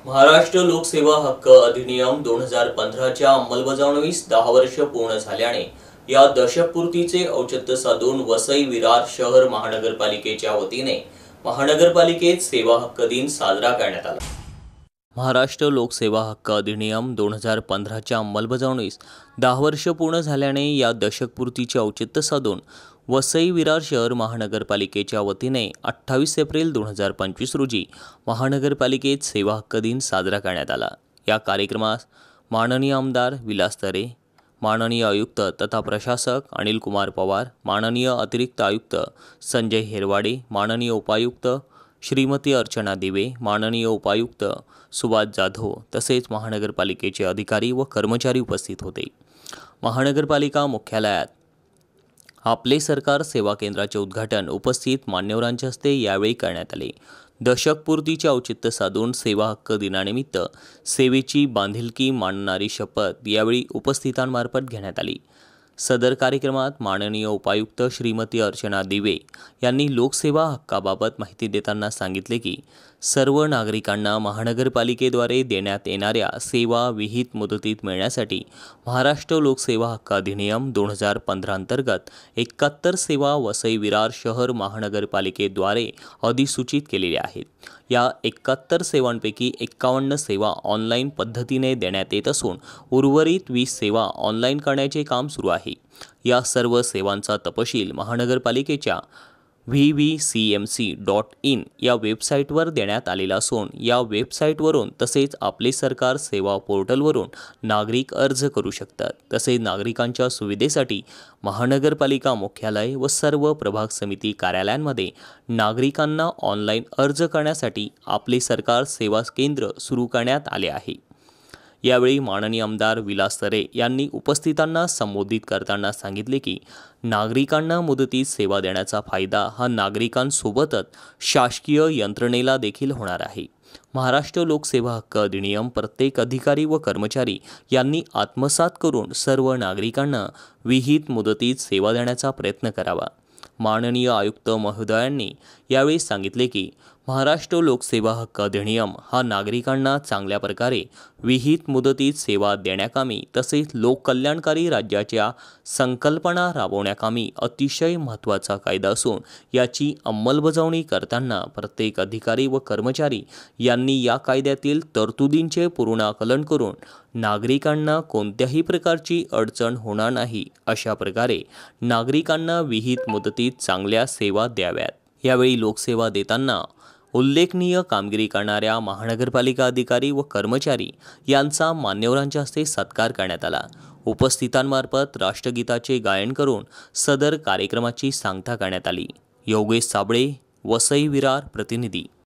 महाराष्ट्र लोकसेवा हक्क अधिनियम 2015च्या अंमलबजावणीस 10 वर्ष पूर्ण झाल्याने या दशकपूर्तीचे औचित्य साधून वसई विरार शहर महानगरपालिकेच्या वतीने महानगरपालिकेत सेवा हक्क दिन साजरा करण्यात आला। महाराष्ट्र लोकसेवा हक्क अधिनियम 2015च्या अंमलबजावणीस 10 वर्ष पूर्ण झाल्याने या दशकपूर्तीचे औचित्य साधून वसई विरार शहर महानगरपालिकेच्या वतीने 28 एप्रिल 2025 रोजी महानगरपालिकेत सेवा हक्क दिन साजरा करण्यात आला। या कार्यक्रमास माननीय आमदार विलास तरे, माननीय आयुक्त तथा प्रशासक अनिल कुमार पवार, माननीय अतिरिक्त आयुक्त संजय हेरवाडे, माननीय उपायुक्त श्रीमती अर्चना दिवे, माननीय उपायुक्त सुभाष जाधव तसेच महानगरपालिकेचे अधिकारी व कर्मचारी उपस्थित होते। महानगरपालिका मुख्यालयात आपले सरकार सेवा केंद्राचे उद्घाटन उपस्थित मान्यवरांच्या हस्ते यावेळी करण्यात आले। दशकपूर्तीचे औचित्य साधून सेवा हक्क दिनानिमित्त सेवेची बांधिलकी मानणारी शपथ यावेळी उपस्थितांमार्फत घेण्यात आली। सदर कार्यक्रमात माननीय उपायुक्त श्रीमती अर्चना दिवे यांनी लोकसेवा हक्काबाबत माहिती देताना सांगितले की सर्व नागरिकांना महानगरपालिकेद्वारे देण्यात येणाऱ्या सेवा विहित मुदतीत मिळण्यासाठी महाराष्ट्र लोकसेवा हक्क अधिनियम 2015 अंतर्गत 71 सेवा वसई विरार शहर महानगरपालिकेद्वारे अधिसूचित केलेल्या आहेत। या 71 सेवांपैकी 51 सेवा ऑनलाईन पद्धतीने देण्यात येत असून उर्वरित 20 सेवा ऑनलाईन करण्याचे काम सुरू आहे। या सर्व सेवांचा तपशील महानगरपालिकेच्या vvcmc.in या वेबसाईटवर देण्यात आलेला असून या वेबसाईटवरून तसेच आपले सरकार सेवा पोर्टलवरून नागरिक अर्ज करू शकतात। तसेच नागरिकांच्या सुविधेसाठी महानगरपालिका मुख्यालय व सर्व प्रभाग समिती कार्यालयांमध्ये नागरिकांना ऑनलाईन अर्ज करण्यासाठी आपले सरकार सेवा केंद्र सुरू करण्यात आले आहे। यावेळी माननीय आमदार विलास तरे यांनी उपस्थितांना संबोधित करताना सांगितले की नागरिकांना मुदतीत सेवा देण्याचा फायदा हा नागरिकांसोबतच शासकीय यंत्रणेला देखील होणार आहे। महाराष्ट्र लोकसेवा हक्क अधिनियम प्रत्येक अधिकारी व कर्मचारी यांनी आत्मसात करून सर्व नागरिकांना विहित मुदतीत सेवा देण्याचा प्रयत्न करावा। माननीय आयुक्त महोदयांनी यावेळी सांगितले की महाराष्ट्र लोकसेवा हक्क अधिनियम हा नागरिकांना चांगल्या प्रकारे विहित मुदतीत सेवा देण्याकामी तसेच लोककल्याणकारी राज्याच्या संकल्पना राबवण्याकामी अतिशय महत्त्वाचा कायदा असून याची अंमलबजावणी करताना प्रत्येक अधिकारी व कर्मचारी यांनी या कायद्यातील तरतुदींचे पूर्ण आकलन करून नागरिकांना कोणत्याही प्रकारची अडचण होणार नाही अशा प्रकारे नागरिकांना विहित मुदतीत चांगल्या सेवा द्याव्यात। यावेळी लोकसेवा देताना उल्लेखनीय कामगिरी करणाऱ्या महानगरपालिका अधिकारी व कर्मचारी यांचा मान्यवरांच्या हस्ते सत्कार करण्यात आला। उपस्थितांमार्फत राष्ट्रगीताचे गायन करून सदर कार्यक्रमाची सांगता करण्यात आली। योगेश साबळे, वसई विरार प्रतिनिधी।